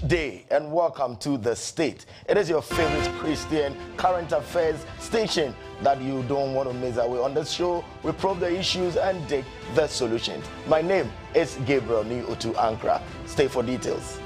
Day and welcome to The State. It is your favorite Christian current affairs station that you don't want to miss away. On this show, we probe the issues and dig the solutions. My name is Gabriel Nii Otu Ankrah. Stay for details.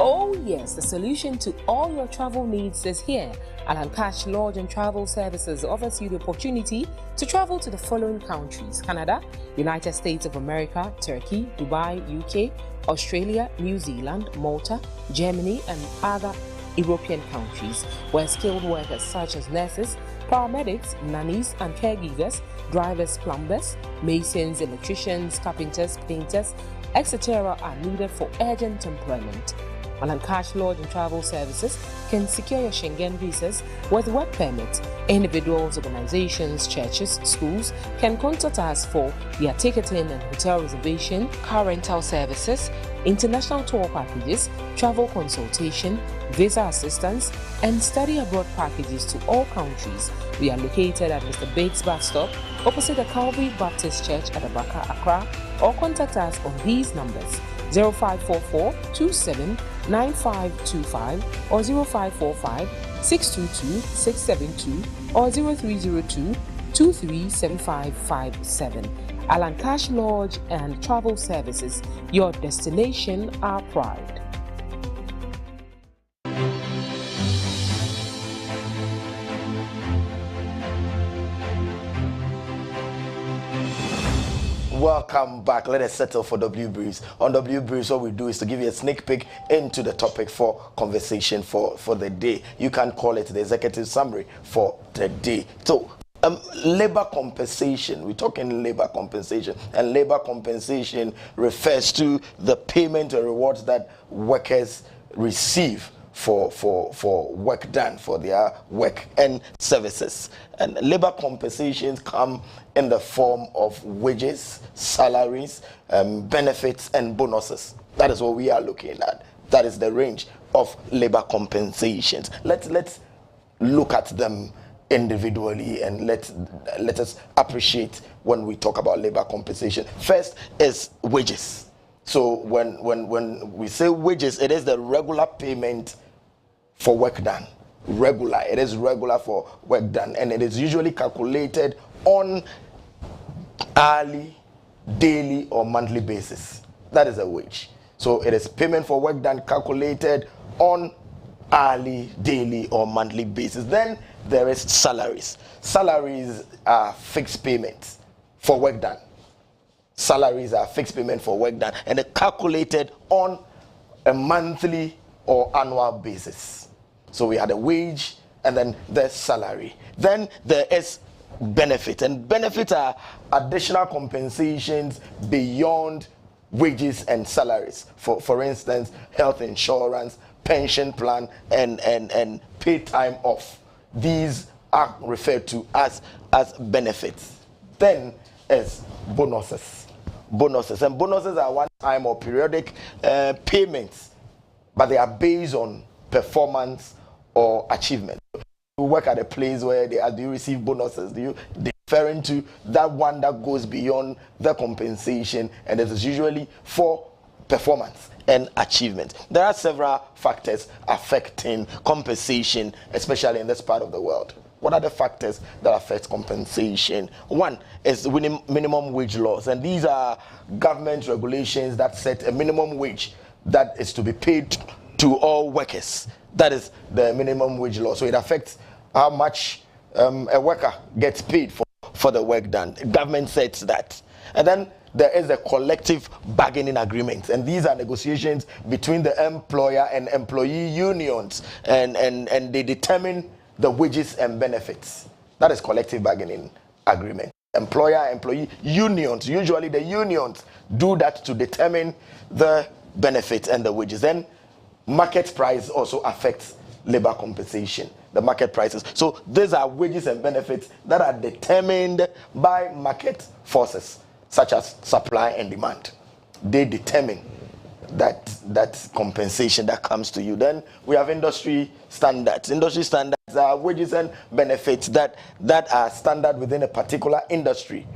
Oh yes, the solution to all your travel needs is here. 𝗟𝗩𝗡 Lodge and Travel Services offers you the opportunity to travel to the following countries: Canada, United States of America, Turkey, Dubai, UK, Australia, New Zealand, Malta, Germany, and other European countries, where skilled workers such as nurses, paramedics, nannies and caregivers, drivers, plumbers, masons, electricians, carpenters, painters, etc. are needed for urgent employment. 𝗟𝗡𝗡 Lodge and Travel Services can secure your Schengen visas with work permits. Individuals, organizations, churches, schools can contact us for their ticketing and hotel reservation, car rental services, international tour packages, travel consultation, visa assistance, and study abroad packages to all countries. We are located at Mr. Bates Bus Stop, opposite the Calvary Baptist Church at Abaka, Accra, or contact us on these numbers: 0544 27 9525 or 0545 622 672 or 0302 237557. 𝗟𝗡𝗡 Lodge and Travel Services, your destination, our pride. Welcome back. Let us settle for W Breeze. On W Breeze, what we do is to give you a sneak peek into the topic for conversation for the day. You can call it the executive summary for the day. So, labor compensation. We're talking labor compensation, and labor compensation refers to the payment or rewards that workers receive for work done, for their work and services. And labor compensations come in the form of wages, salaries, benefits, and bonuses. That is what we are looking at. That is the range of labor compensations. Let's look at them individually, and let us appreciate when we talk about labor compensation. First is wages. So when we say wages, it is the regular payment for work done. Regular. It is regular for work done, and it is usually calculated on hourly, daily, or monthly basis. That is a wage. So it is payment for work done calculated on hourly, daily, or monthly basis. Then there is salaries. Salaries are fixed payments for work done. Salaries are fixed payment for work done, and they're calculated on a monthly or annual basis. So we had a wage, and then there's salary. Then there is benefit, and benefits are additional compensations beyond wages and salaries. For instance, health insurance, pension plan, and paid time off. These are referred to as benefits. Then is bonuses. And bonuses are one-time or periodic payments, but they are based on performance or achievement. You work at a place where do you receive bonuses? They're referring to that one that goes beyond the compensation, and it is usually for performance and achievement. There are several factors affecting compensation, especially in this part of the world. What are the factors that affect compensation? One is minimum wage laws, and these are government regulations that set a minimum wage that is to be paid to all workers. That is the minimum wage law. So it affects how much a worker gets paid for the work done. The government sets that. And then there is a collective bargaining agreement, and these are negotiations between the employer and employee unions, and they determine the wages and benefits. That is collective bargaining agreement. Employer-employee unions, usually the unions do that to determine the benefits and the wages. Then market price also affects labor compensation, the market prices. So these are wages and benefits that are determined by market forces, such as supply and demand. They determine that compensation that comes to you. Then we have industry standards. Industry standards are wages and benefits that are standard within a particular industry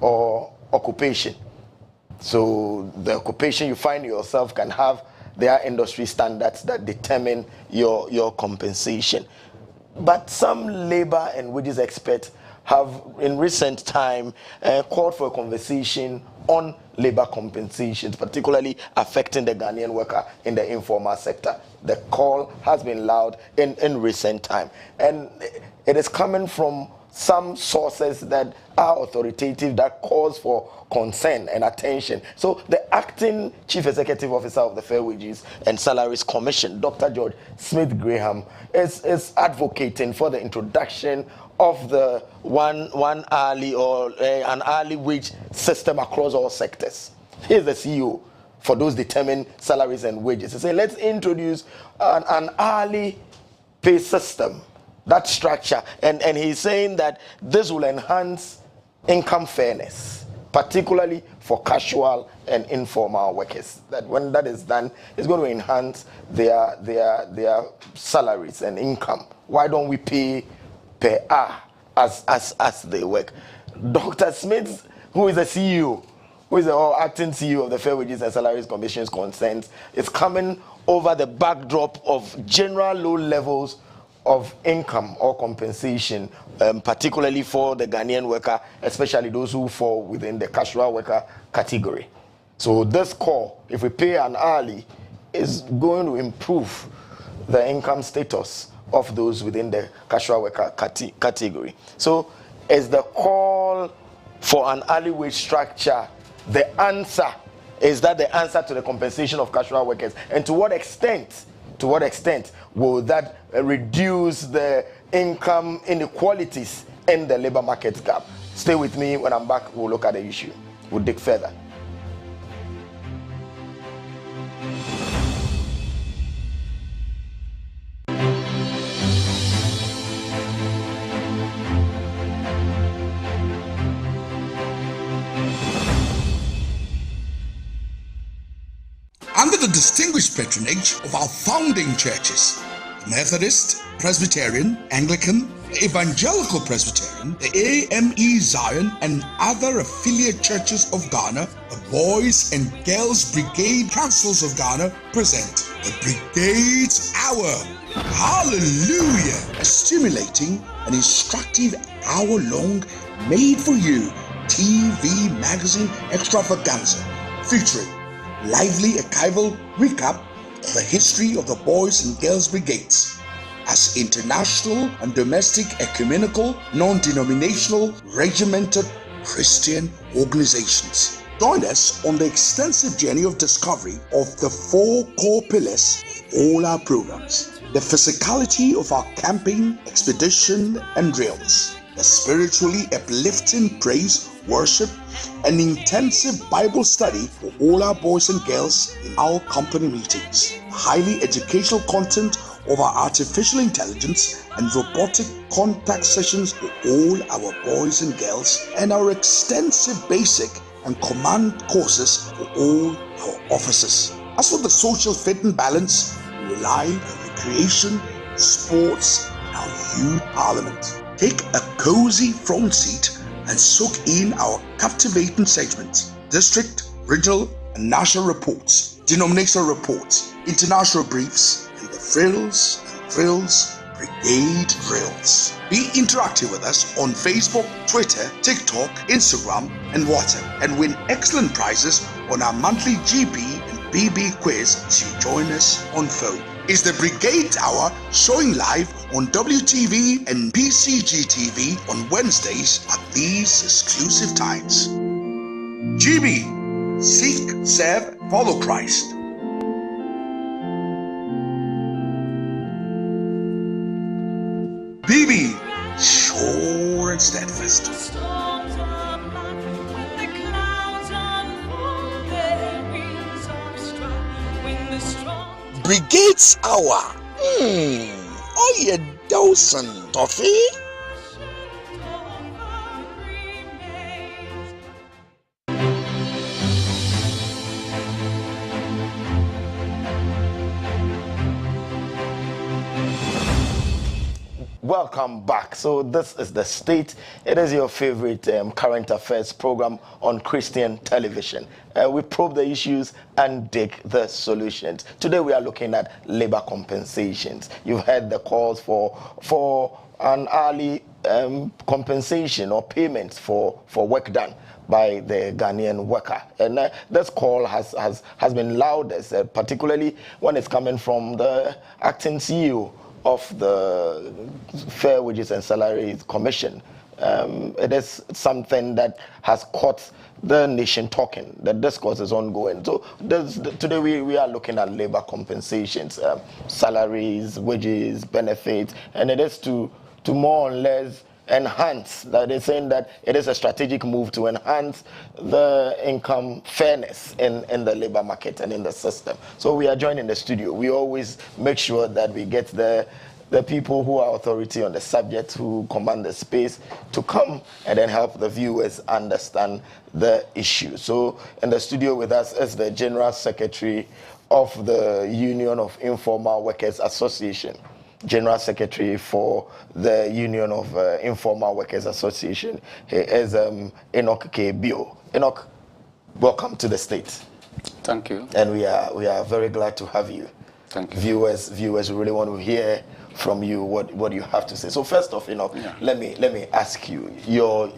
or occupation. So the occupation you find yourself can have their industry standards that determine your compensation. But some labor and wages experts have in recent time called for a conversation on labor compensations, particularly affecting the Ghanaian worker in the informal sector. The call has been loud in recent time, and it is coming from some sources that are authoritative, that calls for concern and attention. So the acting chief executive officer of the Fair Wages and Salaries Commission, Dr. George Smith Graham, is advocating for the introduction of the one hourly or an hourly wage system across all sectors. He's the CEO for those determine salaries and wages. He said, let's introduce an hourly pay system, that structure, and he's saying that this will enhance income fairness, particularly for casual and informal workers. That when that is done, it's going to enhance their salaries and income. Why don't we pay per hour as they work? Dr. Smith, who is the CEO, who is the acting CEO of the Fair Wages and Salaries Commission's concerns, is coming over the backdrop of general low levels of income or compensation, particularly for the Ghanaian worker, especially those who fall within the casual worker category. So this call, if we pay an hourly, is going to improve the income status of those within the casual worker category. So is the call for an hourly wage structure the answer? Is that the answer to the compensation of casual workers? And to what extent will that reduce the income inequalities in the labor market gap? Stay with me. When I'm back, we'll look at the issue. We'll dig further. Under the distinguished patronage of our founding churches, the Methodist, Presbyterian, Anglican, Evangelical Presbyterian, the AME Zion, and other affiliate churches of Ghana, the Boys and Girls Brigade Councils of Ghana present The Brigade's Hour. Hallelujah! A stimulating and instructive hour-long, made-for-you TV magazine extravaganza featuring lively archival recap of the history of the Boys and Girls Brigades as international and domestic ecumenical, non-denominational, regimented Christian organizations. Join us on the extensive journey of discovery of the 4 core pillars of all our programs. The physicality of our camping, expedition, and drills. The spiritually uplifting praise, worship, and intensive Bible study for all our boys and girls in our company meetings. Highly educational content of our artificial intelligence and robotic contact sessions for all our boys and girls, and our extensive basic and command courses for all our officers. As for the social fit and balance, we rely on recreation, sports, and our youth parliament. Take a cozy front seat and soak in our captivating segments: district, regional, and national reports, denominational reports, international briefs, and the frills and thrills Brigade Drills. Be interactive with us on Facebook, Twitter, TikTok, Instagram, and WhatsApp, and win excellent prizes on our monthly GB and BB quiz as you join us on phone. It's the Brigade Hour, showing live on WTV and PCGTV on Wednesdays at these exclusive times. GB, seek, serve, follow Christ. BB, sure and steadfast. Brigade's Hour. Oh, you dozen, Toffee. Welcome back. So this is The State. It is your favorite current affairs program on Christian television. We probe the issues and dig the solutions. Today we are looking at labor compensations. You've heard the calls for an early compensation or payments for work done by the Ghanaian worker. And this call has been loudest, particularly when it's coming from the acting CEO of the Fair Wages and Salaries Commission. It is something that has caught the nation talking. The discourse is ongoing. So today we are looking at labor compensations, salaries, wages, benefits, and it is to more or less enhance, that is saying that it is a strategic move to enhance the income fairness in the labor market and in the system. So we are joined in the studio. We always make sure that we get the people who are authority on the subject, who command the space, to come and then help the viewers understand the issue. So in the studio with us is the General Secretary of the Union of Informal Workers Association. General Secretary for the Union of Informal Workers Association. He is Enoch K.Bio. Enoch, welcome to the State. Thank you. And we are very glad to have you. Thank you. Viewers really want to hear from you what you have to say. So first off, Enoch, let me ask you, your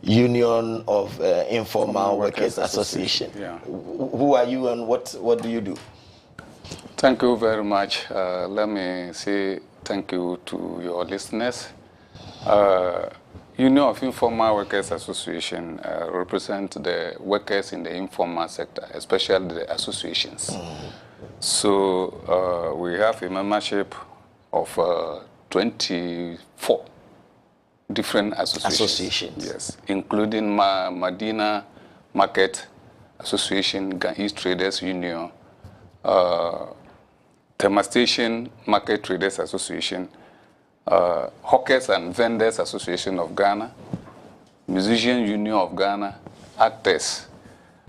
Union of Informal Workers Association. Yeah. Who are you and what do you do? Thank you very much. Let me say thank you to your listeners. Union of Informal Workers Association represent the workers in the informal sector, especially the associations. So we have a membership of 24 different associations. Yes, including Medina Market Association, East Traders Union, Thermastation Market Traders Association, Hawkers and Vendors Association of Ghana, Musician Union of Ghana, Actors,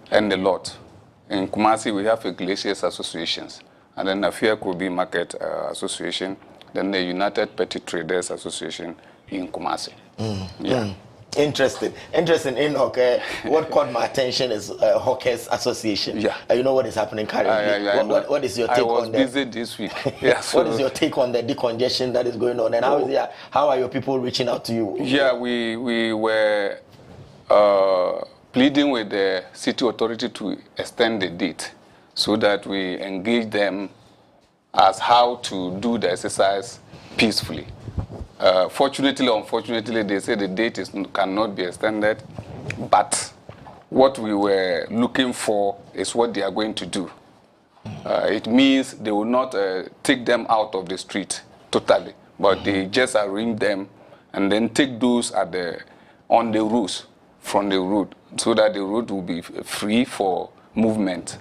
and a lot. In Kumasi, we have a Glaciers Associations, and then a Fair Kobe Market Association, then the United Petty Traders Association in Kumasi. Interesting, Enoch. What caught my attention is Hawkers Association. Yeah. You know what is happening currently. What is your take on that? I was busy this week. Yeah, so what is your take on the decongestion that is going on, and how are your people reaching out to you? Yeah, we were pleading with the city authority to extend the date so that we engage them as how to do the exercise peacefully. Fortunately or unfortunately, they say the date cannot be extended, but what we were looking for is what they are going to do. It means they will not take them out of the street totally, but they just arrange them and then take those on the roads, from the road, so that the road will be free for movement.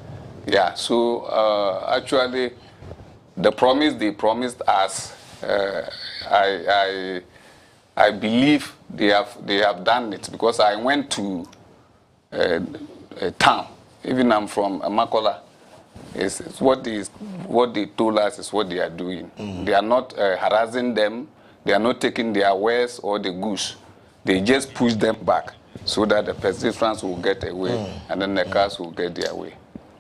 Yeah, so actually, the promise they promised us, I believe they have done it, because I went to a town. Even I'm from Amakola. It's what they told us is what they are doing. They are not harassing them. They are not taking their wares or the goods. They just push them back so that the pedestrians will get away and then the cars will get their way.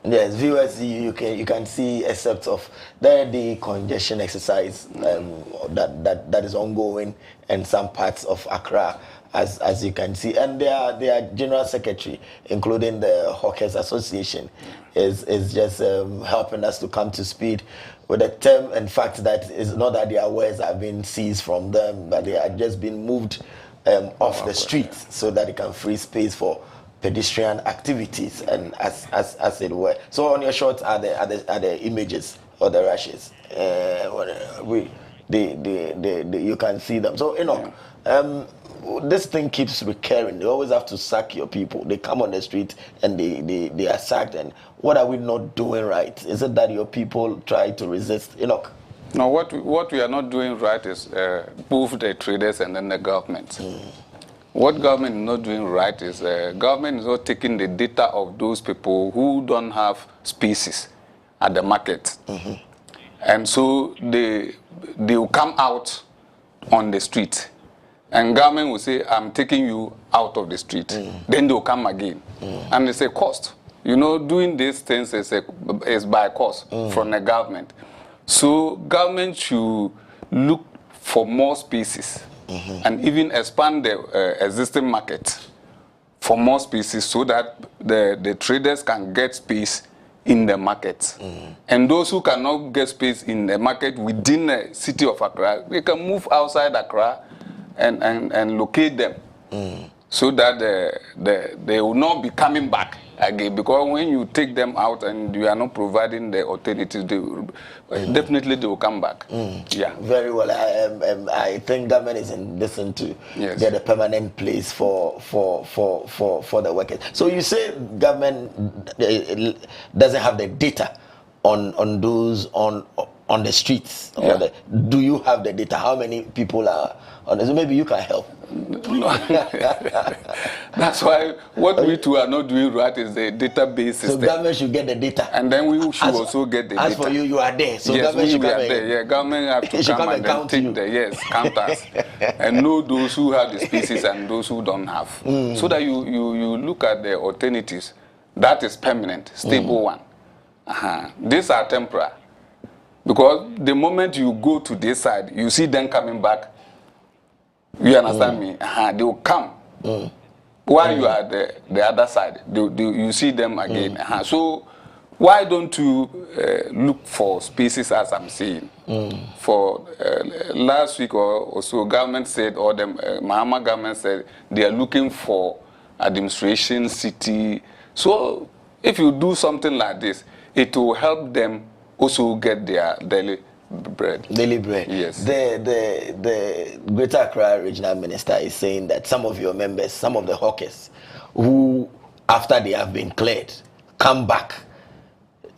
Yes, viewers, you can see except of the congestion exercise that is ongoing in some parts of Accra, as you can see, and their general secretary, including the Hawkers Association, is just helping us to come to speed with the term and fact that it's not that their wares have been seized from them, but they are just being moved off the streets so that it can free space for pedestrian activities and as it were. So on your shots are the images or the rashes. You can see them. So this thing keeps recurring. They always have to sack your people. They come on the street and they are sacked. And what are we not doing right? Is it that your people try to resist? No, what we are not doing right is both the traders and then the government. What government is not doing right is government is not taking the data of those people who don't have spaces at the market. And so they will come out on the street. And government will say, I'm taking you out of the street. Then they'll come again. And it's a cost. Doing these things is by cost from the government. So government should look for more spaces and even expand the existing market for more spaces so that the traders can get space in the market. And those who cannot get space in the market within the city of Accra, they can move outside Accra and locate them so that they will not be coming back again. Because when you take them out and you are not providing the alternatives, definitely they will come back. Yeah. Very well. I think government is in listen to get a permanent place for the workers. So you say government doesn't have the data on those on the streets. Do you have the data? How many people are on this? Maybe you can help. That's why what we too are not doing right is the database system. So government should get the data. And then we should also get the data. As for you are there. So yes, government should come there. Yeah, government have to come and then take the count us and know those who have the spaces and those who don't have. So that you look at the alternatives. That is permanent, stable one. These are temporary. Because the moment you go to this side, you see them coming back. You understand me? They will come. While you are the other side, you see them again. So why don't you look for spaces, as I'm saying? For last week or so, government said, or the Mahama government said, they are looking for administration, city. So if you do something like this, it will help them also get their daily bread. Daily bread. Yes. The Greater Accra Regional Minister is saying that some of your members, some of the hawkers, who after they have been cleared, come back,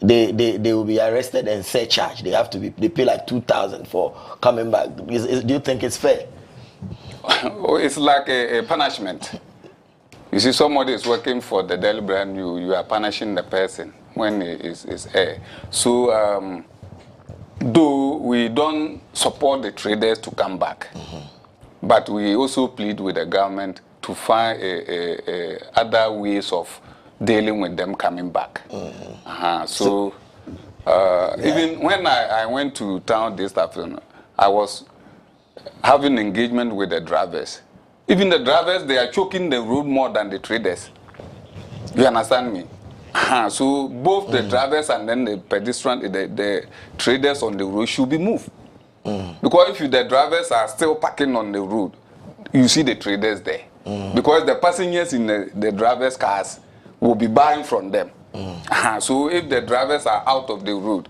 they will be arrested and surcharged. They pay like 2,000 for coming back. Do you think it's fair? It's like a punishment. You see, somebody is working for the daily bread, and you are punishing the person when it is air. So though we don't support the traders to come back, but we also plead with the government to find other ways of dealing with them coming back. So even when I went to town this afternoon, I was having engagement with the drivers. Even the drivers, they are choking the road more than the traders. You understand me? So both the drivers and then the pedestrian, the traders on the road should be moved. Because if the drivers are still parking on the road, you see the traders there. Because the passengers in the drivers' cars will be buying from them. So if the drivers are out of the road,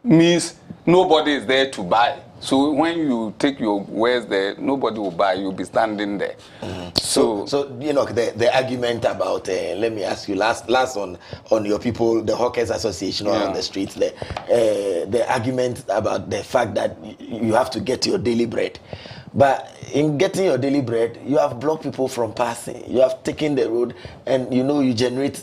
means nobody is there to buy. So when you take your wares there, nobody will buy. You'll be standing there. So you know the argument about let me ask you last on your people, the Hawkers Association on the streets there, the argument about the fact that you have to get your daily bread, but in getting your daily bread, you have blocked people from passing. You have taken the road, and you generate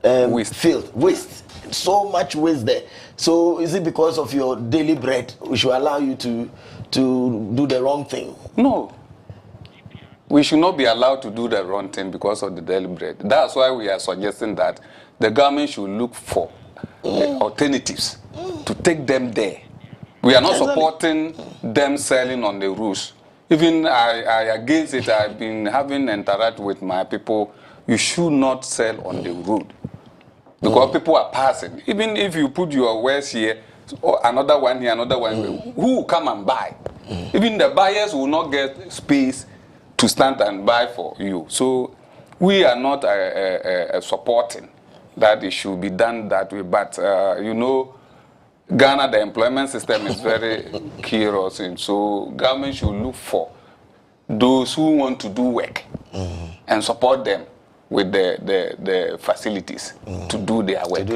waste. So much waste there. So is it because of your daily bread which will allow you to do the wrong thing? No. We should not be allowed to do the wrong thing because of the daily bread. That's why we are suggesting that the government should look for alternatives to take them there. We are not supporting them selling on the roads. Even I against it. I've been having interact with my people. You should not sell on the road. Because people are passing. Even if you put your wares here, another one here, another one here, who will come and buy? Even the buyers will not get space to stand and buy for you. So we are not supporting that it should be done that way. But, Ghana, the employment system is very curious. And so government should look for those who want to do work and support them with the facilities to do their work.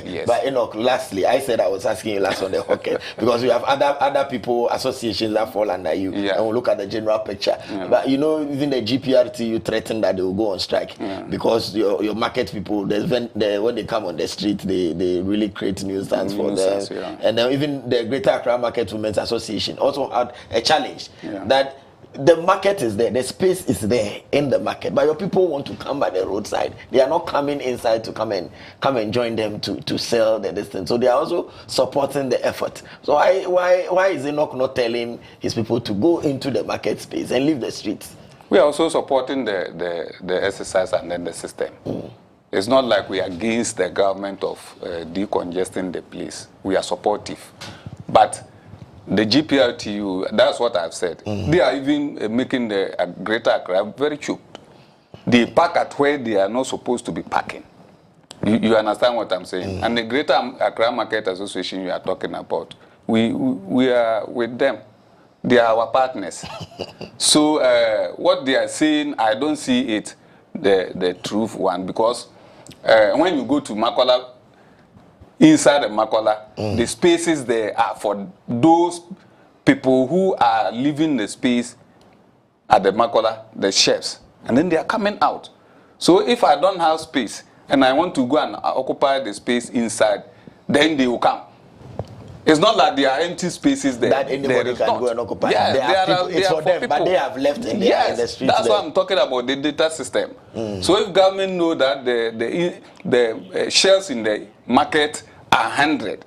Yes. But lastly, I said I was asking you last on the Hawkers because you have other people, associations that fall under you, and we'll look at the general picture. But even the GPRT, you threaten that they will go on strike because your market people, when they come on the street, they really create nuisance for them. And then even the Greater Accra Market Women's Association also had a challenge that the market is there, the space is there in the market, but your people want to come by the roadside. They are not coming inside to come and join them to sell the distance. So they are also supporting the effort. So why is Enoch not telling his people to go into the market space and leave the streets? We are also supporting the exercise and then the system. It's not like we are against the government of decongesting the place. We are supportive, but the GPRTU, that's what I've said. They are even making the Greater Accra very cheap. They park at where they are not supposed to be parking. You understand what I'm saying? And the Greater Accra Market Association you are talking about, we are with them. They are our partners. So what they are saying, I don't see it the truth one, because when you go to Makola, inside the Makola, the spaces there are for those people who are leaving the space at the Makola, the chefs, and then they are coming out. So if I don't have space and I want to go and occupy the space inside, then they will come. It's not like there are empty spaces there. That anybody can go and occupy. Yeah, it's for them, but they have left in the streets. That's what I'm talking about, the data system. So if government know that the shelves in the market are 100,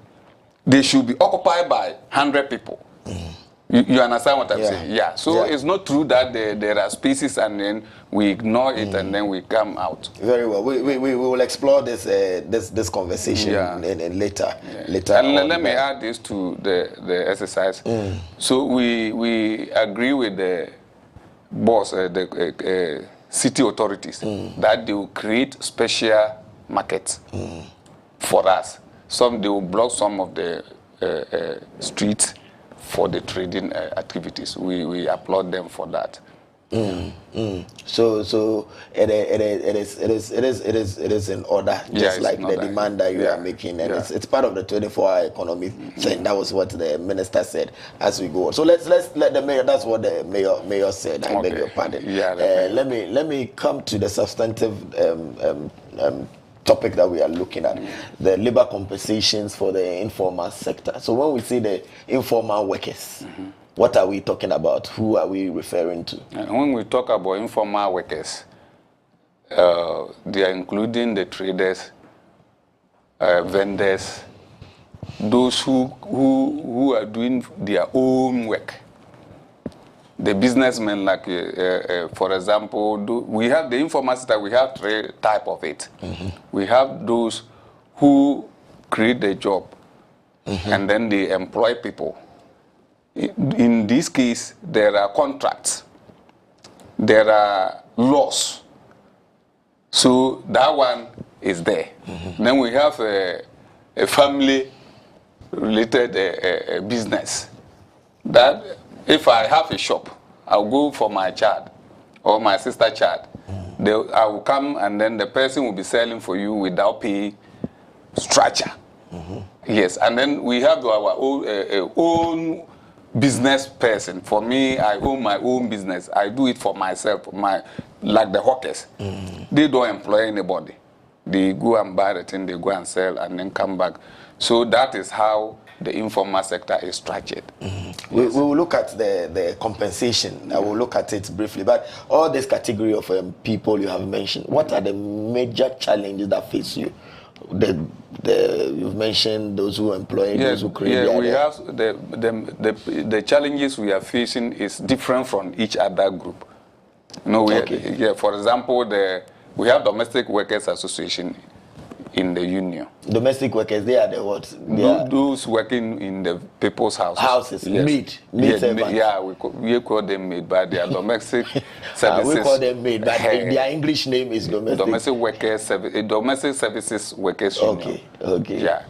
they should be occupied by 100 people. You understand what I'm saying? Yeah. So it's not true that there are spaces and then we ignore it and then we come out. Very well. We will explore this conversation later. And let me add this to the exercise. So we agree with the boss, the city authorities, that they will create special markets for us. They will block some of the streets for the trading activities. We applaud them for that. So it is in order, just like the demand that you are making, and it's part of the 24-hour economy thing. That was what the minister said as we go on. So let's let the mayor. That's what the mayor said. I beg your pardon. Let me come to the substantive topic that we are looking at, the labor compensations for the informal sector. So when we see the informal workers, What are we talking about? Who are we referring to? And when we talk about informal workers, they are including the traders, vendors, those who are doing their own work. The businessmen, like, for example, we have the informal sector, we have three types of it. We have those who create the job, and then they employ people. In this case, there are contracts, there are laws. So that one is there. Then we have a family-related business. That if I have a shop, I'll go for my child or my sister child. I will come, and then the person will be selling for you without pay structure. Yes, and then we have our own business person. For me, I own my own business. I do it for myself, like the hawkers. They don't employ anybody. They go and buy the thing, they go and sell, and then come back. So that is how the informal sector is structured. We will look at the compensation. I will look at it briefly. But all this category of people you have mentioned, what are the major challenges that face you? You've mentioned those who employ, those who create. Yeah, we have the challenges we are facing is different from each other group. You know, for example, we have Domestic Workers Association in the union. Domestic workers, they are the what? Those working in the people's houses. Houses, yes. Maid servants. Yeah, we call them maid, but they are domestic services. We call them maid, but their English name is domestic. Domestic services workers union. Okay. Yeah.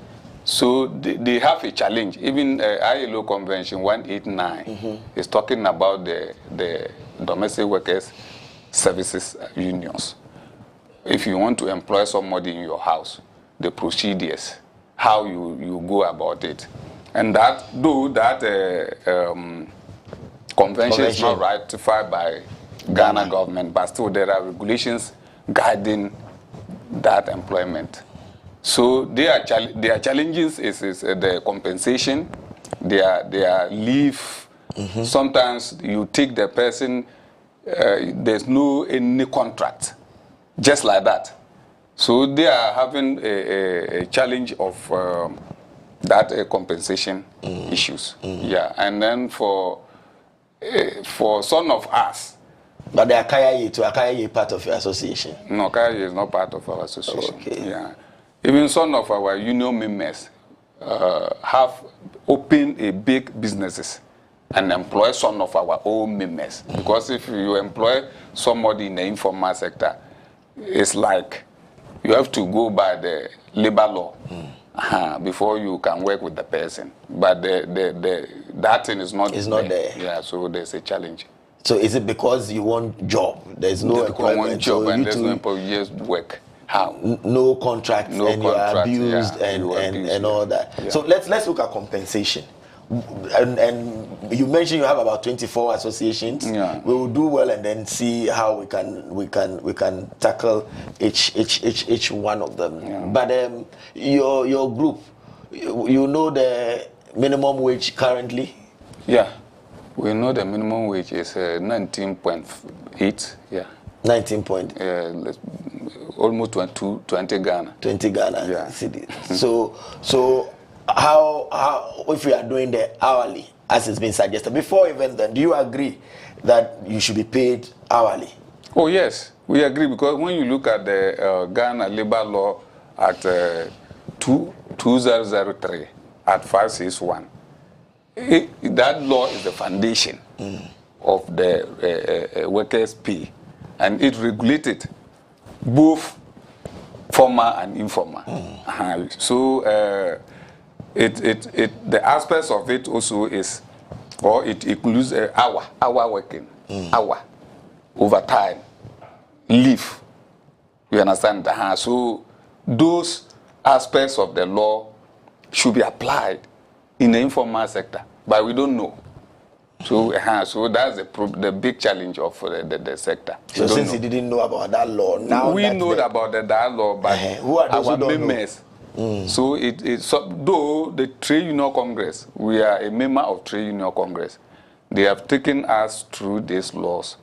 So they have a challenge. Even ILO Convention 189 is talking about the domestic workers services unions. If you want to employ somebody in your house, the procedures, how you go about it. And that, though that convention is not ratified by Ghana government, but still there are regulations guiding that employment. So their challenges is the compensation, their leave. Sometimes you take the person, there's no any contract. Just like that. So they are having a challenge of that compensation issues. Yeah, and then for some of us. But the Akaye part of your association? No, Akaye is not part of our association. Okay. Yeah. Even some of our union members have opened a big businesses and employ some of our own members. Because if you employ somebody in the informal sector, it's like you have to go by the labor law before you can work with the person. But that thing is not there. Yeah, so there's a challenge. So is it because you want job? There's no employment. Want job, and there's no employment, you just work. How? No contract, and contract, you're abused, and all that. Yeah. So let's look at compensation. And you mentioned you have about 24 associations. Yeah. We will do well and then see how we can tackle each one of them. Yeah. But your group, you know the minimum wage currently? Yeah, we know the minimum wage is 19.8. Yeah. 19. Almost 20 Ghana. 20 Ghana. Yeah. So how if we are doing the hourly as it's been suggested before even then, do you agree that you should be paid hourly? Oh yes, we agree, because when you look at the Ghana labor law at 2003 at 561, that law is the foundation of the workers' pay, and it regulated both formal and informal. So the aspects of it also is, or it includes hour working, hour, overtime, leave. You understand? So those aspects of the law should be applied in the informal sector, but we don't know. So, so that's the big challenge of the sector. So since you didn't know about that law, now we know about that law, but who are those our who don't members. know? So though the Trade Union Congress, we are a member of Trade Union Congress. they have taken us through these laws.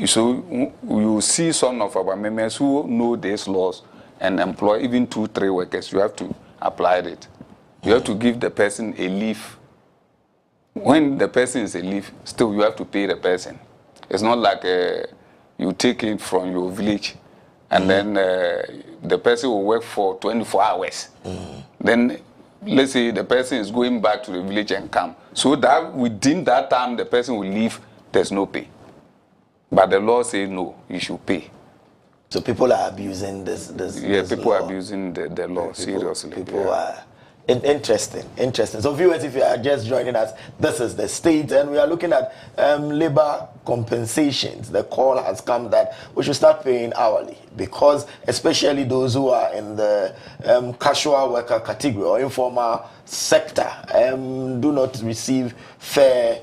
So you see some of our members who know these laws and employ even 2-3 workers. You have to apply it. You have to give the person a leave. When the person is a leave, still you have to pay the person. It's not like you take it from your village and then the person will work for 24 hours. Then let's say the person is going back to the village and come. So that within that time the person will leave, there's no pay. But the law says no, you should pay. So people are abusing this people law. are abusing the law seriously. People are interesting. So viewers, if you are just joining us, this is the state, and we are looking at labor compensations. The call has come that we should start paying hourly, because especially those who are in the casual worker category or informal sector do not receive fair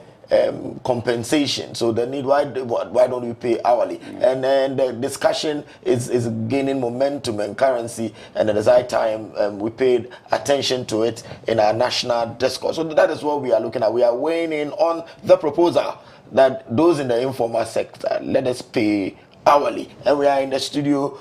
compensation. So the need, why don't we pay hourly? And then the discussion is gaining momentum and currency, and at the same time we paid attention to it in our national discourse. So that is what we are looking at. We are weighing in on the proposal that those in the informal sector, let us pay hourly. And we are in the studio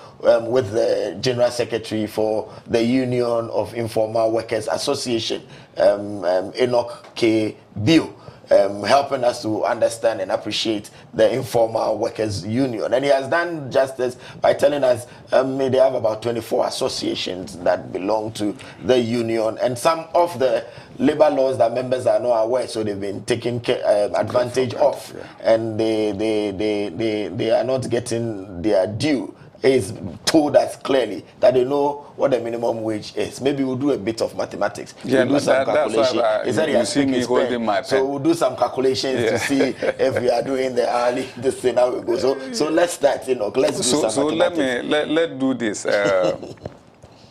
with the General Secretary for the Union of Informal Workers Association, Enoch K. Bill, helping us to understand and appreciate the Informal Workers Union. And he has done justice by telling us they have about 24 associations that belong to the union, and some of the labor laws that members are not aware, so they've been taking advantage of, and they are not getting their due. Is told us clearly that they know what the minimum wage is. Maybe we'll do a bit of mathematics. Yeah, we'll do some calculation. You see me holding my pen. So we'll do some calculations to see if we are doing the hourly, this thing, how we go. So let's start, let's do some mathematics. Let's do this.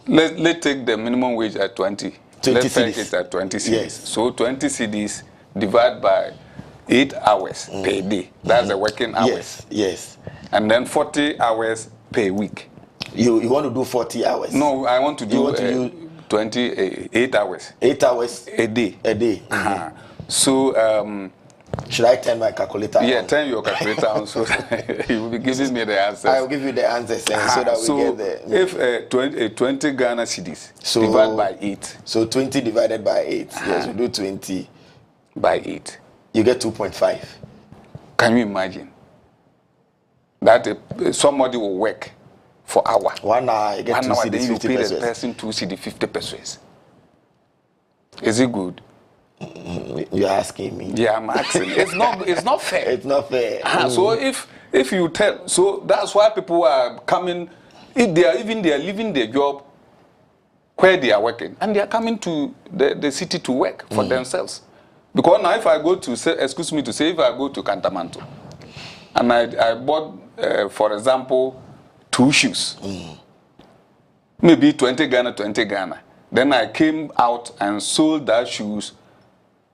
Let's take the minimum wage at 20. Let's take it at 20 cedis. Yes. So 20 cedis divided by 8 hours per day. That's the working hours. Yes. And then 40 hours per week. You want to do 40 hours? No, I want to do 28 hours. 8 hours a day. A day. So should I turn my calculator on? Yeah, turn your calculator on, so you will be giving me the answers. I will give you the answers so that we get the... If 20 Ghana cedis divided by 8. So 20 divided by 8. Yes, we do 20 by 8. You get 2.5. Can you imagine that somebody will work for hour? 1 hour, you get 2 cedis, then you 50 pay pesos. the person 2 cedis, 50 pesos. Is it good? You're asking me. Yeah, I'm asking. It's not fair. It's not fair. So if you tell, so that's why people are coming. If they are leaving their job where they are working, and they are coming to the city to work for themselves. Because now, if I go to if I go to Cantamanto, and I bought, for example, 2 shoes, maybe 20 Ghana. Then I came out and sold that shoes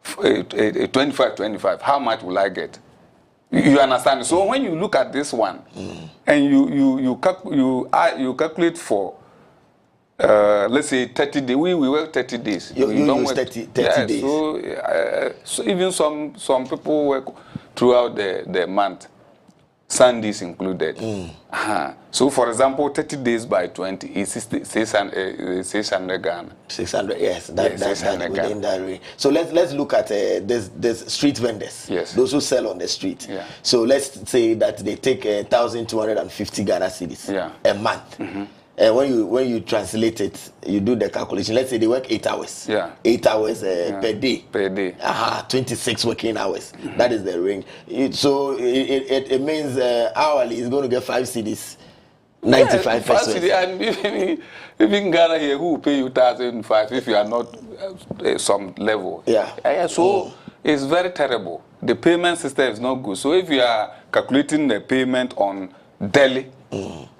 25. How much will I get? You understand? So when you look at this one, and you calculate for let's say 30 days. We work 30 days. You use 30 days. So even some people work throughout the month, Sundays included. So for example, 30 days by 20 is 600 Ghana. 600, yes, that's within that range. So let's look at this street vendors. Yes. Those who sell on the street. Yeah. So let's say that they take 1,250 Ghana cedis a month. When you translate it, you do the calculation. Let's say they work 8 hours. Yeah. 8 hours per day. Per day. 26 working hours. That is the range. It means hourly is going to get 5 cedis. 95 pesos. And even Ghana here, who will pay you 1,005 if you are not some level? So it's very terrible. The payment system is not good. So if you are calculating the payment on daily,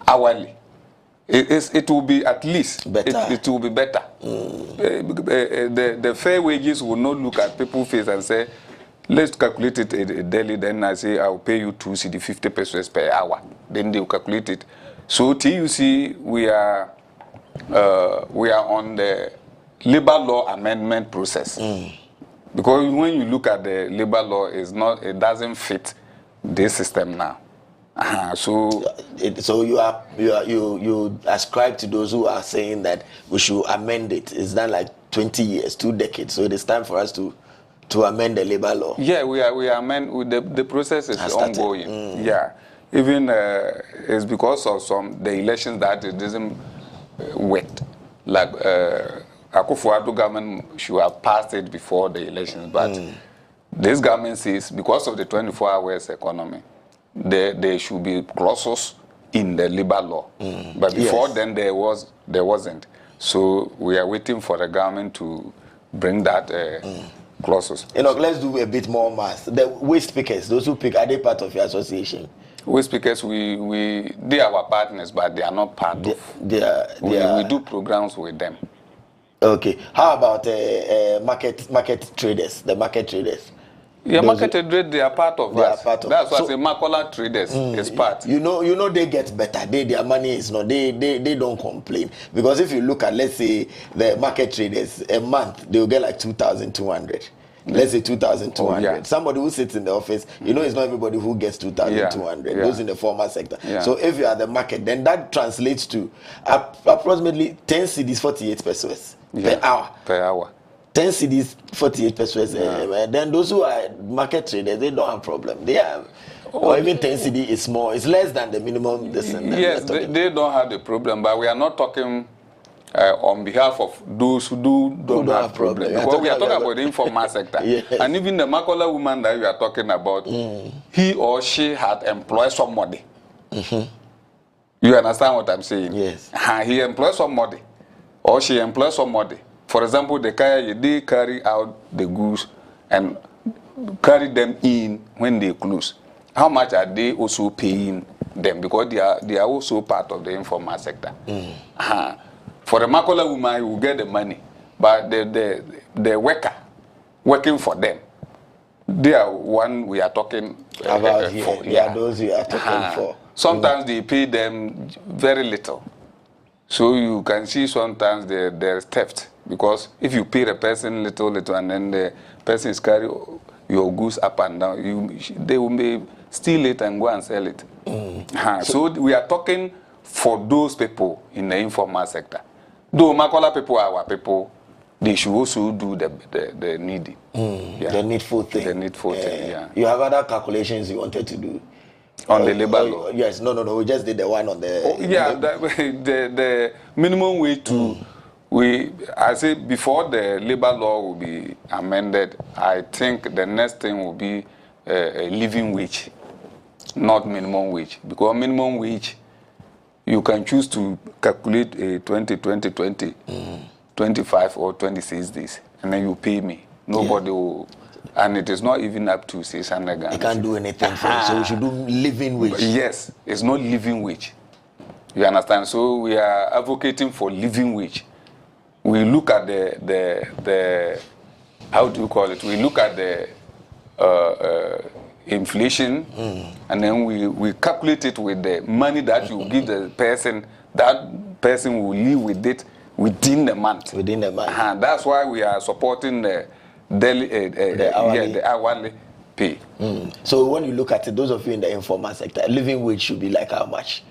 hourly, it will be at least better. It will be better. The fair wages will not look at people's face and say, let's calculate it daily. Then I say I will pay you 2 cedi 50 pesos per hour. Then they will calculate it. So TUC, we are on the labor law amendment process. Because when you look at the labor law, it doesn't fit this system now. So you ascribe to those who are saying that we should amend it. It's done like 20 years, 2 decades. So it is time for us to amend the labor law. Yeah, we amend. The process is ongoing. Yeah, even it's because of the elections that it doesn't work. Like Akufo-Addo government should have passed it before the elections, but this government says because of the 24 hours economy, there should be clauses in the labor law. But before then there wasn't. So we are waiting for the government to bring that clauses. Let's do a bit more math. The waste pickers, those who pick, are they part of your association? Waste pickers, they are our partners, but they are not part of. We do programs with them. Okay. How about market traders? The market traders. Yeah, market traders, they are part of us. That's why I say Makola traders is part. You know they get better. Their money is not. They don't complain, because if you look at, let's say, the market traders, a month they will get like 2,200. Let's say 2,200. Oh, yeah. Somebody who sits in the office, it's not everybody who gets 2,200. Yeah. Those in the formal sector. Yeah. So if you are the market, then that translates to approximately 10 cedis, 48 pesos per hour. Per hour. 10 cedis, 48 pesos. Then those who are market traders, they don't have problem. They have, or even 10 cedi is more. It's less than the minimum. Yes, they don't have the problem, but we are not talking on behalf of those who don't have problem. Because we are talking about the informal sector. Yes. And even the Makola woman that we are talking about, he or she had employed somebody. You understand what I'm saying? Yes. He employs somebody, or she employs somebody. For example, they carry out the goods and carry them in when they close. How much are they also paying them? Because they are also part of the informal sector. For the Makola woman, you will get the money, but the worker working for them, they are one we are talking about here. For. Yeah, those we are talking for. Sometimes they pay them very little. So you can see sometimes there's theft, because if you pay the person little, and then the person is carrying your goods up and down, they will steal it and go and sell it. So we are talking for those people in the informal sector. Though Makola people are our people, they should also do the needy. The needful thing. The needful thing, yeah. You have other calculations you wanted to do? On the labor law? Yes, no. We just did the one on the... the minimum wage too. I say before the labor law will be amended, I think the next thing will be a living wage, not minimum wage. Because minimum wage, you can choose to calculate a 20, 25 or 26 days, and then you pay me. Nobody will... And it is not even up to 600 Ghana. You can't do anything for it, so we should do living wage. Yes, it's not living wage. You understand? So we are advocating for living wage. We look at the how do you call it? We look at the inflation, and then we calculate it with the money that you give the person. That person will live with it within the month. Within the month. That's why we are supporting the hourly pay. So when you look at it, those of you in the informal sector, living wage should be like how much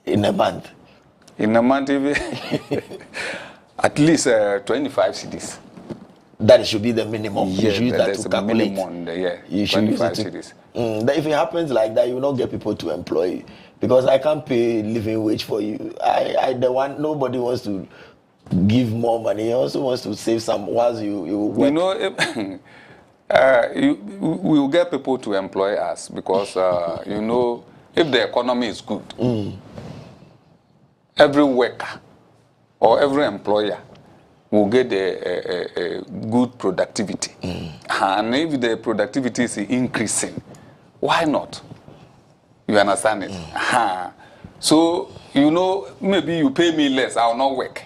in a month? In a month, at least 25 cedis. That should be the minimum. Yeah, you should use that to calculate. Minimum, you should 25 use it cedis. If it happens like that, you will not get people to employ you, because I can't pay living wage for you. Nobody wants to give more money. He also wants to save some whilst you work. We will get people to employ us, because if the economy is good, every worker or every employer will get a good productivity. And if the productivity is increasing, why not? You understand it? So, maybe you pay me less, I will not work.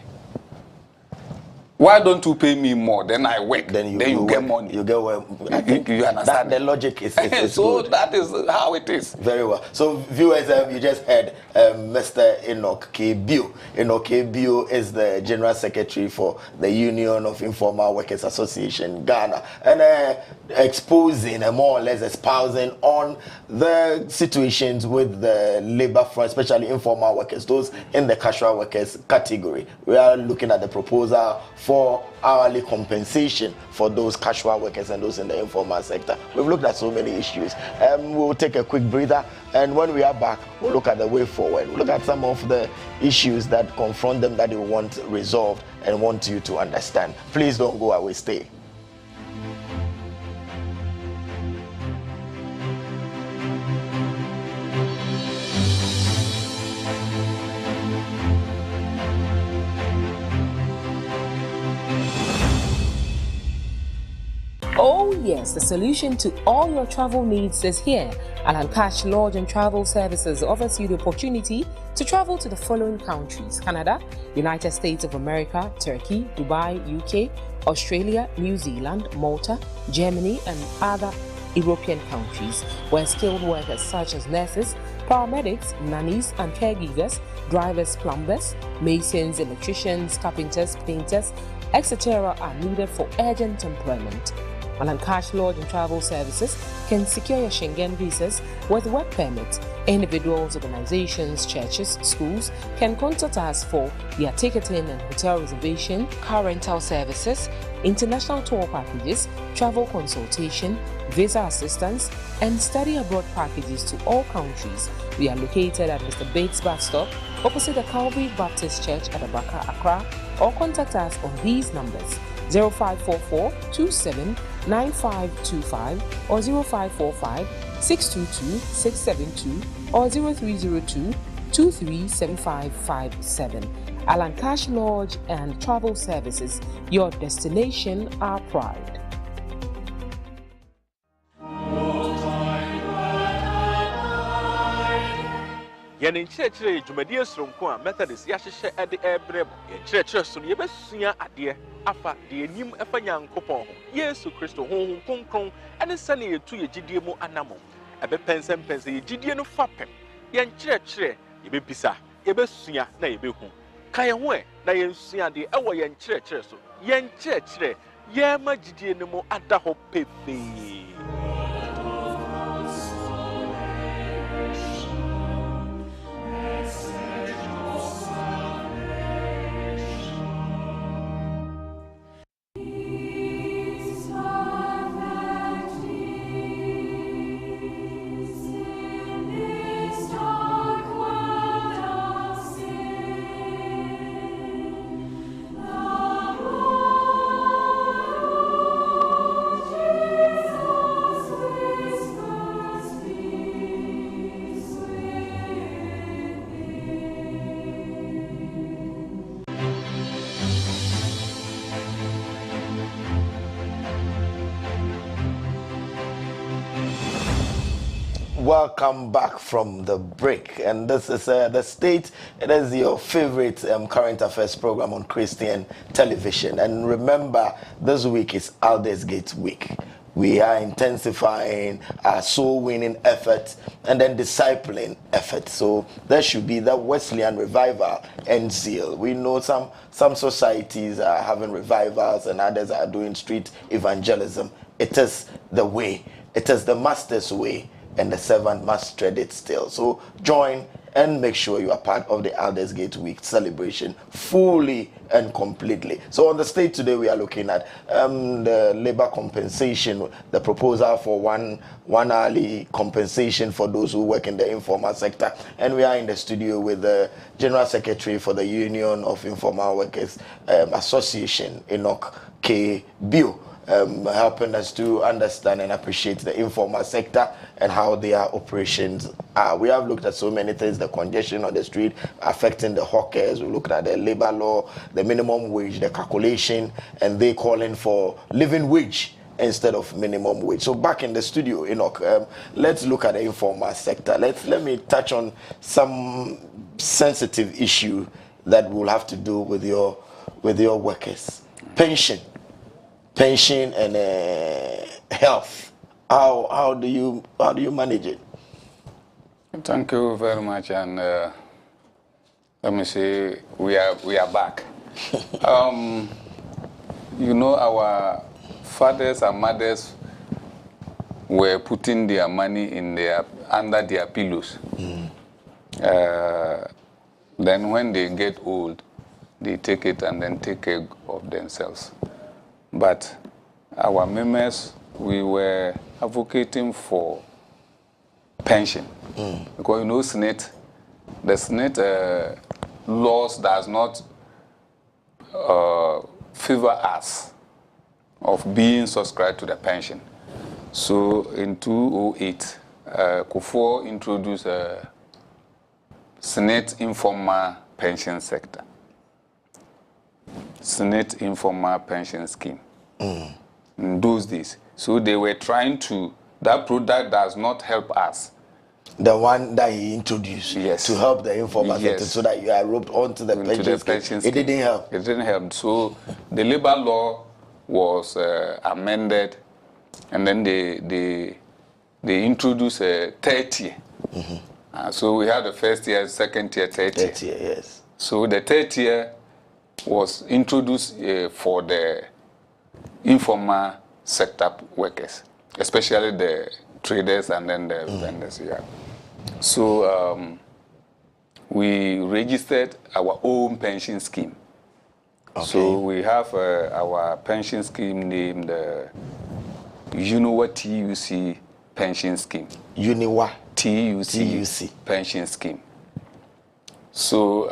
Why don't you pay me more? Then I work. Then you get money. You get well. I think you understand that the logic is so good. that is how it is. Very well. So viewers, you just heard Mr. 𝗟𝗑𝗩𝗘. 𝗟𝗟𝗩𝗘 is the General Secretary for the Union of Informal Workers Association Ghana, and exposing more or less espousing on the situations with the labor front, especially informal workers, those in the casual workers category. We are looking at the proposal for hourly compensation for those casual workers and those in the informal sector. We've looked at so many issues. We'll take a quick breather, and when we are back, we'll look at the way forward. We'll look at some of the issues that confront them that they want resolved and want you to understand. Please don't go away, stay. Oh yes, the solution to all your travel needs is here. 𝗟𝗩𝗡 Lodge and Travel Services offers you the opportunity to travel to the following countries: Canada, United States of America, Turkey, Dubai, UK, Australia, New Zealand, Malta, Germany, and other European countries, where skilled workers such as nurses, paramedics, nannies and caregivers, drivers, plumbers, masons, electricians, carpenters, painters, etc. are needed for urgent employment. 𝗟𝗡𝗡 Lodge and Travel Services can secure your Schengen visas with work permits. Individuals, organizations, churches, schools can contact us for their ticketing and hotel reservation, car rental services, international tour packages, travel consultation, visa assistance, and study abroad packages to all countries. We are located at Mr. Bates Bus Stop, opposite the Calvary Baptist Church at Abaka, Accra, or contact us on these numbers: 0544 27 9525 or 0545 622 672 or 0302 237557. 𝗟𝗡𝗡 Lodge and Travel Services, your destination, our pride. Yen in church, Jumedia Sronqua, Methodist Yasha at the Airbreb, in church, so you best sunya adia, afa, the nim efanyang coupon, yes, to Christo home, Kong, and a sunny to your GDMO anamo. A bepens and pens, a GDN fappem. Yen church, you be pisa, you best sunya, na you be home. Kaya way, na yen sunya the hour yen church, so yen church, yama GDNO at the hope pepe. Welcome back from the break, and this is The State. It is your favorite current affairs program on Christian television, and remember, this week is Aldersgate week. We are intensifying our soul-winning effort and then discipling effort. So there should be that Wesleyan revival and zeal. We know some societies are having revivals and others are doing street evangelism. It is the way. It is the master's way, and the servant must tread it still. So join and make sure you are part of the Aldersgate Week celebration fully and completely. So on The State today, we are looking at the labor compensation, the proposal for one hourly compensation for those who work in the informal sector. And we are in the studio with the General Secretary for the Union of Informal Workers Association, 𝗟𝗡𝗩𝗘, helping us to understand and appreciate the informal sector and how their operations are. We have looked at so many things: the congestion on the street affecting the hawkers. We looked at the labor law, the minimum wage, the calculation, and they calling for living wage instead of minimum wage. So back in the studio, let's look at the informal sector. Let me touch on some sensitive issue that will have to do with your workers. Pension and health. How do you manage it? Thank you very much, and let me say we are back. You know, our fathers and mothers were putting their money under their pillows. Then when they get old, they take it and then take care of themselves. But our members, we were advocating for pension. Because you know, the Senate laws does not favor us of being subscribed to the pension. So in 2008, Kufuor introduced a Senate informal pension sector. Senate informal pension scheme in those days. So they were trying to, that product does not help us. The one that he introduced, yes, to help the informal sector, so that you are roped onto the pension scheme. It didn't help. It didn't help. So the labor law was amended, and then they introduced a third tier. So we had the first tier, second tier, third tier. Yes. So the third tier was introduced for the informal sector workers, especially the traders and then the vendors. Yeah. So we registered our own pension scheme. Okay. So we have our pension scheme named Uniwa TUC pension scheme. Uniwa TUC pension scheme. So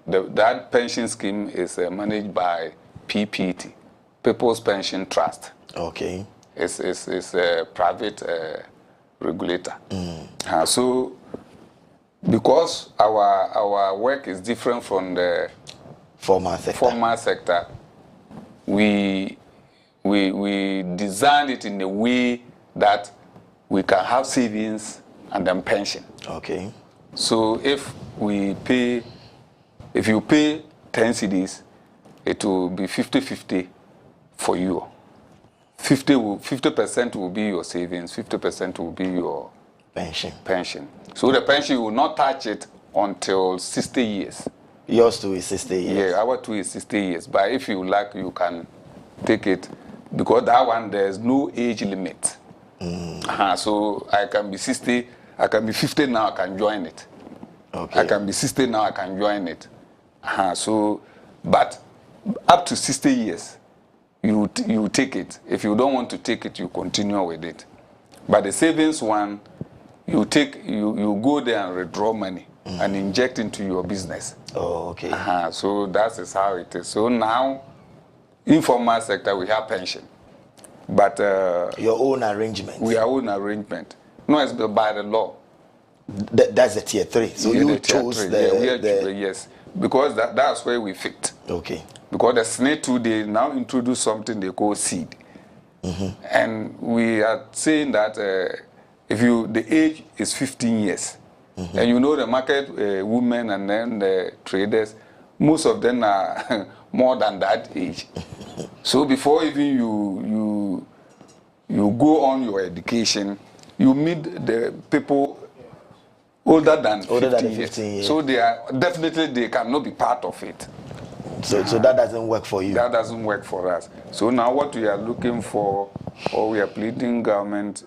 that pension scheme is managed by PPT, People's Pension Trust. Okay. It's a private regulator. So because our work is different from the formal sector, we designed it in a way that we can have savings and then pension. Okay. So if you pay 10 cedis, it will be 50-50 for you. 50% will be your savings, 50% will be your pension. So the pension, you will not touch it until 60 years. Yours too is 60 years? Yeah, our too is 60 years. But if you like, you can take it, because that one, there's no age limit. So I can be 60, I can be 50 now, I can join it. Okay. I can be 60 now, I can join it. So, but up to 60 years, you take it. If you don't want to take it, you continue with it. But the savings one, you go there and withdraw money and inject into your business. Oh, okay. So that is how it is. So now, informal sector, we have pension. But your own arrangement. We are own arrangement. No, it's by the law. That's the tier 3. So you chose yes, because that's where we fit. Okay. Because the Senate too, they now introduce something they call seed. And we are saying that if the age is 15 years, and you know the market women and then the traders, most of them are more than that age. So before even you go on your education, you meet the people older than 15 years. So they cannot be part of it. So that doesn't work for you? That doesn't work for us. So now what we are looking for, or we are pleading government,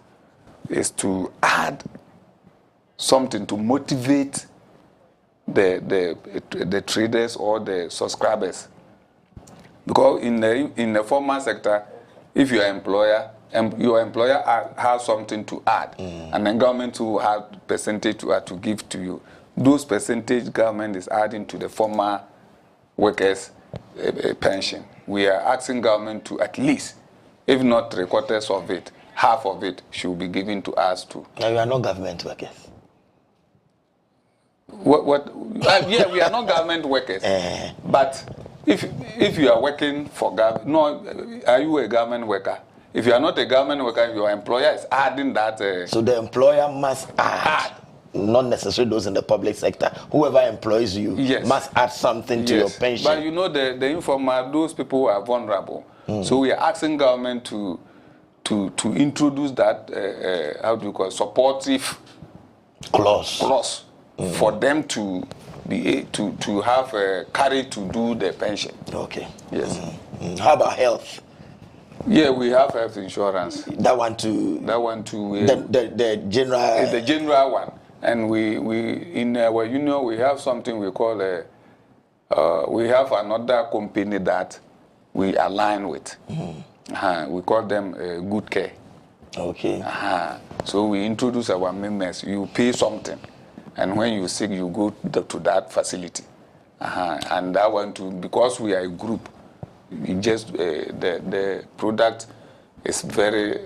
is to add something to motivate the traders or the subscribers. Because in the formal sector, if your employer has something to add, and then government will have percentage to add to give to you, those percentage government is adding to the formal workers' pension. We are asking government to at least, if not 3/4 of it, half of it should be given to us too. Now you are not government workers. Yeah, we are not government workers. But if you are working for government, are you a government worker? If you are not a government worker, your employer is adding that. So the employer must add not necessarily those in the public sector. Whoever employs you must add something to your pension. But you know, the informal, those people are vulnerable. So we are asking government to introduce that how do you call it, supportive clause for them to be to have courage to do the pension. Okay. Yes. How about health? Yeah, we have health insurance. That one too. The general. It's the general one, and we in our union we have something we call we have another company that we align with. We call them Good Care. Okay. So we introduce our members. You pay something, and when you're sick, you go to that facility. And that one too, because we are a group. It just the product is very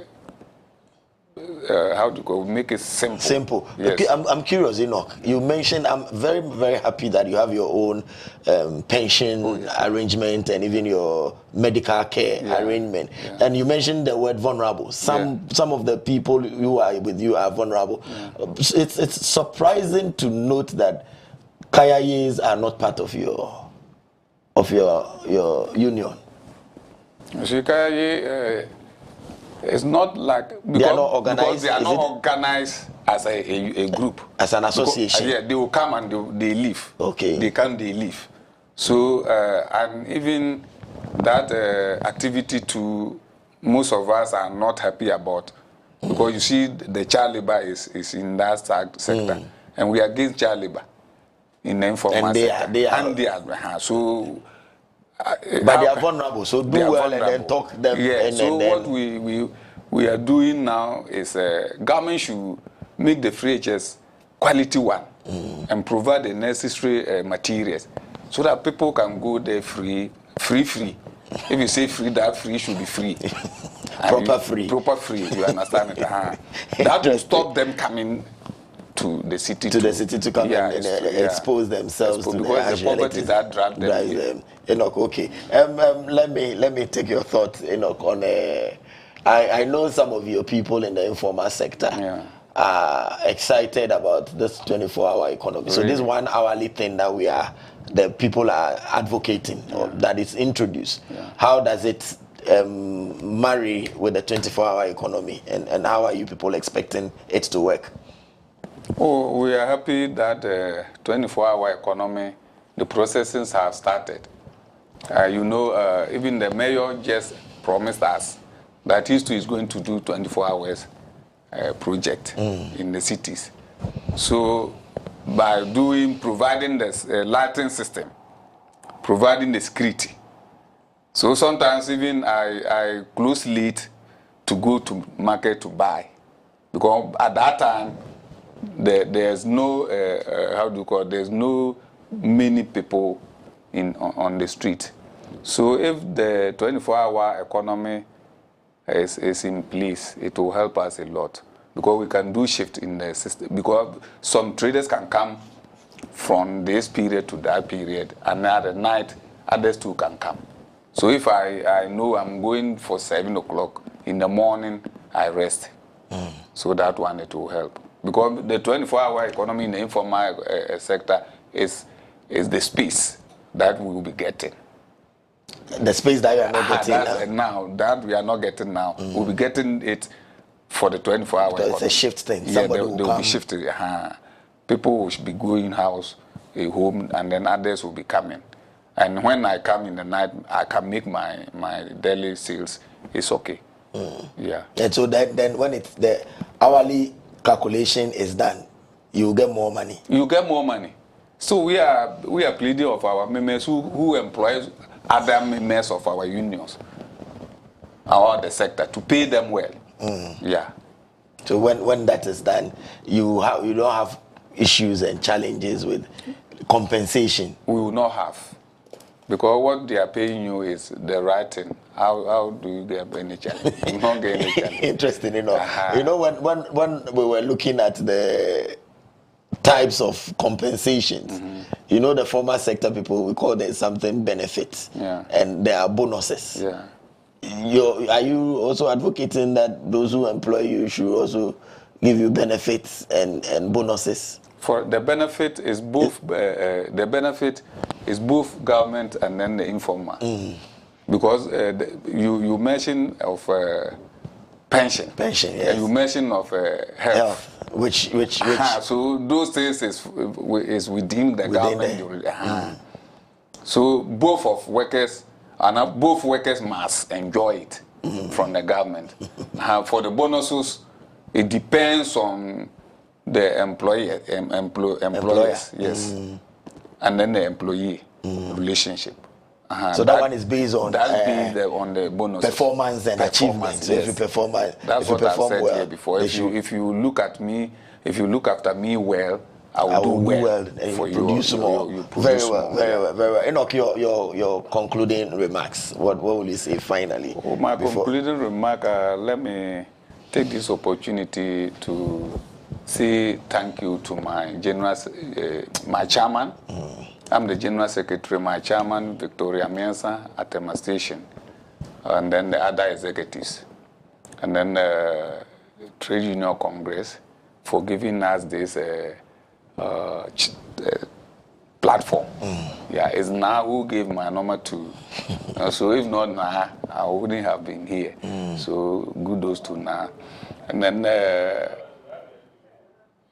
how to go make it simple. Simple. Yes. Okay, I'm curious, Enoch. You mentioned I'm very, very happy that you have your own pension arrangement and even your medical care arrangement. And you mentioned the word vulnerable. Some of the people who are with you are vulnerable. It's surprising to note that Kayayes are not part of your union. Kayaye it's not like they are not organized. Because they are not organized as a group, as an association. Because, they will come and they leave. Okay. They come, they leave. So and even that activity too, most of us are not happy about, because you see the child labor is in that sector, and we are against child labor in the informal sector. They are so. But they are vulnerable, so do well and then talk them. Yeah, so then what we are doing now is government should make the free HS quality one and provide the necessary materials so that people can go there free. If you say free, that free should be free. Proper free, you understand it? That will stop them coming to the city to come and expose themselves to because the poverty that drives them. Enoch, okay. Let me take your thoughts, Enoch, on I know some of your people in the informal sector are excited about this 24-hour economy. So this 1 hourly thing that the people are advocating or that is introduced. How does it marry with the 24-hour economy, and how are you people expecting it to work? Oh, we are happy that 24-hour economy, the processes have started. Even the mayor just promised us that he is going to do 24 hours project in the cities. So by providing the lighting system, providing the security. So sometimes even I close late to go to market to buy, because at that time there's no there's no many people on the street. So if the 24-hour economy is in place, it will help us a lot, because we can do shift in the system, because some traders can come from this period to that period, and at the night others too can come. So if I know I'm going for 7 o'clock in the morning, I rest. So that one, it will help. Because the 24-hour economy in the informal sector is the space that we will be getting. The space that you are not getting now. That we are not getting now. We'll be getting it for the 24-hour economy. It's a shift thing. Somebody will be shifting. People will be going house, home, and then others will be coming. And when I come in the night, I can make my daily sales. It's okay. Yeah. And so then when it's the hourly calculation is done, you get more money. You get more money. So we are pleading of our members who employ other members of our unions, the sector, to pay them well. Yeah. So when that is done, you don't have issues and challenges with compensation. We will not have, because what they are paying you is the right thing. How do you get any challenge? You don't get any challenge. Interesting enough. You know, when we were looking at the types of compensations, you know, the formal sector people, we call them something benefits, and there are bonuses. Yeah. Are you also advocating that those who employ you should also give you benefits and bonuses? For the benefit is both the benefit is both government and then the informal. Because you mentioned of pension. Pension, yes. And you mentioned of health. Which so those things is within the government. So both of workers and both workers must enjoy it from the government. For the bonuses, it depends on the employers, yes, and then the employee relationship. So that one is based on on the bonus performance and achievement. So yes. if you perform, that's what I said well, here before. If you look at me, if you look after me well, I will do well and for you produce more. You produce very well. Enoch, your concluding remarks. What will you say finally? My concluding remark. Let me take this opportunity to say thank you to my my chairman. I'm the General Secretary, my chairman, Victoria Mensah, at Tema Station, and then the other executives, and then the Trade Union Congress for giving us this platform. Yeah, it's now who gave my number to. So if not now, I wouldn't have been here. So kudos to now. And then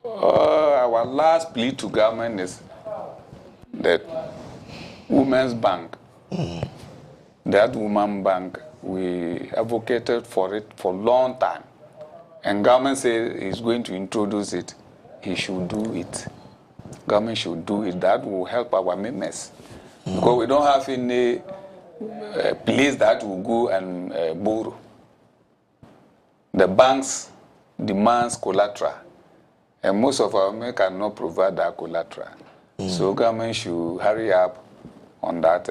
our last plea to government is that Women's Bank, that Women Bank, we advocated for it for a long time. And government says he's going to introduce it. He should do it. Government should do it. That will help our members. Because we don't have any place that will go and borrow. The banks demands collateral. And most of our men cannot provide that collateral. So government should hurry up on that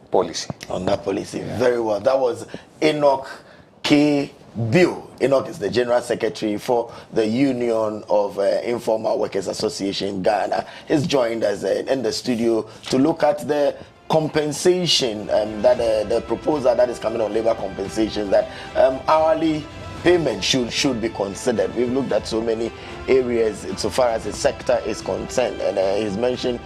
policy. On that policy, very well. That was Enoch K. Bill. Enoch is the General Secretary for the Union of Informal Workers Association Ghana. He's joined us in the studio to look at the compensation that the proposal that is coming on labor compensation, that hourly payment should be considered. We've looked at so many areas so far as the sector is concerned, and he's mentioned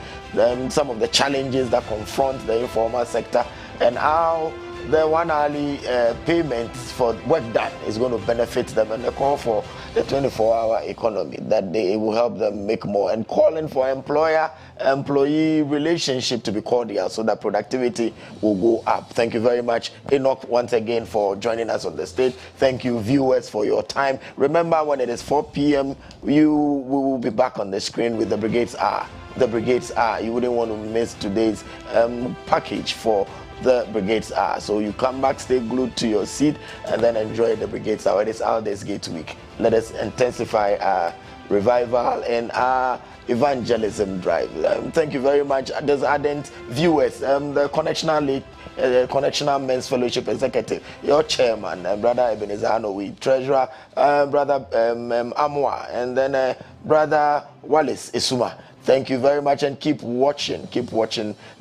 some of the challenges that confront the informal sector and how the 1 hourly payment for work done is going to benefit them, and the call for the 24-hour economy, that it will help them make more, and calling for employer-employee relationship to be cordial so that productivity will go up. Thank you very much, Enoch, once again for joining us on the stage. Thank you, viewers, for your time. Remember, when it is 4 p.m., we will be back on the screen with the Brigades Hour. The Brigades Hour. You wouldn't want to miss today's package for the Brigades Hour. So you come back, stay glued to your seat, and then enjoy the Brigades Hour. It is our This Gate Week. Let us intensify our revival and our evangelism drive. Thank you very much. There's ardent viewers. The Connectional Men's Fellowship Executive, your chairman, Brother Ebenezer Anowi, treasurer, Brother Amwa, and then Brother Wallace Isuma. Thank you very much, and keep watching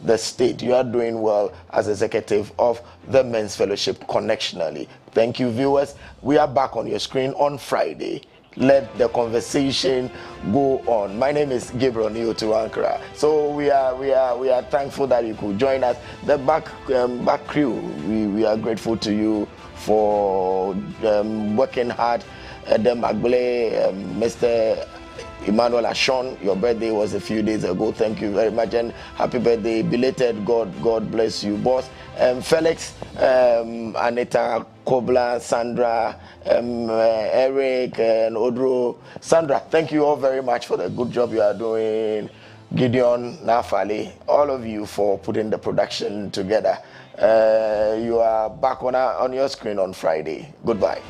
the state. You are doing well as executive of the Men's Fellowship Connectionally. Thank you, viewers. We are back on your screen on Friday. Let the conversation go on. My name is Gabriel Nii Otu Ankrah. So we are thankful that you could join us. The back crew, we are grateful to you for working hard. The Magbele, Mr. Emmanuel Ashon, your birthday was a few days ago. Thank you very much, and happy birthday, belated. God bless you, boss. Felix, Anita, Kobla, Sandra, Eric, and Odro. Sandra, thank you all very much for the good job you are doing. Gideon, Nafali, all of you for putting the production together. You are back on your screen on Friday. Goodbye.